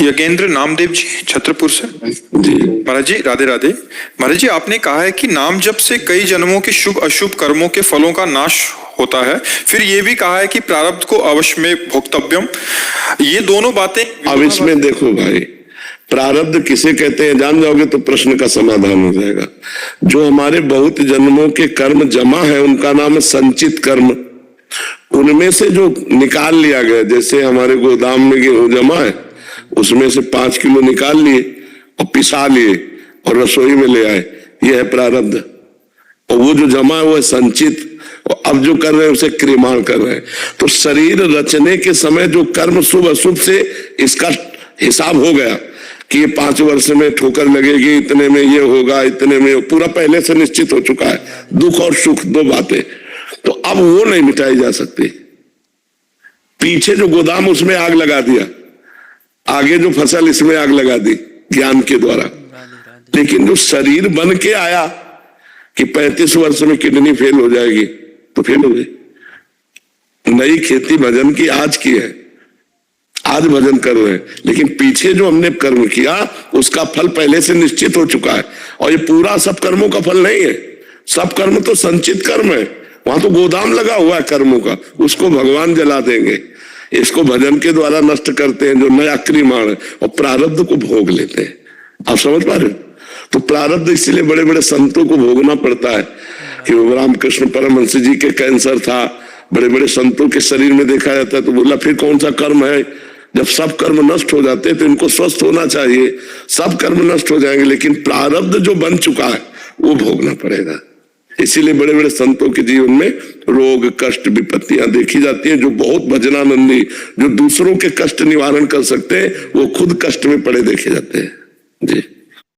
यज्ञेंद्र नामदेव जी छतरपुर से। महाराज जी राधे राधे। महाराज जी आपने कहा है कि नाम जप से कई जन्मों के शुभ अशुभ कर्मों के फलों का नाश होता है, फिर ये भी कहा है कि प्रारब्ध को अवश्य में भोक्तव्यम। ये दोनों बातें अब इसमें देखो भाई, प्रारब्ध किसे कहते हैं जान जाओगे तो प्रश्न का समाधान हो जाएगा। जो हमारे बहुत जन्मों के कर्म जमा है उनका नाम है संचित कर्म। उनमें से जो निकाल लिया गया, जैसे हमारे गोदाम में गेहूं जमा है उसमें से 5 किलो निकाल लिए और पिसा लिए और रसोई में ले आए, यह है प्रारब्ध। और वो जो जमा है वो है संचित, और अब जो कर रहे हैं उसे क्रियमाण कर रहे हैं। तो शरीर रचने के समय जो कर्म शुभ अशुभ से इसका हिसाब हो गया कि ये 5 वर्ष में ठोकर लगेगी, इतने में ये होगा, इतने में पूरा पहले से निश्चित हो चुका है। दुख और सुख 2 बातें, तो अब वो नहीं मिटाई जा सकती। पीछे जो गोदाम उसमें आग लगा दिया, आगे जो फसल इसमें आग लगा दी ज्ञान के द्वारा। लेकिन जो शरीर बन के आया कि 35 वर्ष में किडनी फेल हो जाएगी, तो फेल हो गई। नई खेती भजन की आज की है, आज भजन कर रहे हैं, लेकिन पीछे जो हमने कर्म किया उसका फल पहले से निश्चित हो चुका है। और ये पूरा सब कर्मों का फल नहीं है, सब कर्म तो संचित कर्म है। वहां तो गोदाम लगा हुआ है कर्मों का, उसको भगवान जला देंगे। इसको भजन के द्वारा नष्ट करते हैं जो नया क्रियमाण है, और प्रारब्ध को भोग लेते हैं। आप समझ पा रहे हो? तो प्रारब्ध इसलिए बड़े बड़े संतों को भोगना पड़ता है। कि रामकृष्ण परमहंस जी के कैंसर था, बड़े बड़े संतों के शरीर में देखा जाता है, तो बोला फिर कौन सा कर्म है? जब सब कर्म नष्ट हो जाते हैं तो इनको स्वस्थ होना चाहिए। सब कर्म नष्ट हो जाएंगे, लेकिन प्रारब्ध जो बन चुका है वो भोगना पड़ेगा। इसीलिए बड़े बड़े संतों के जीवन में रोग कष्ट विपत्तियां देखी जाती हैं। जो बहुत भजनानंदी, जो दूसरों के कष्ट निवारण कर सकते हैं, वो खुद कष्ट में पड़े देखे जाते हैं। जी।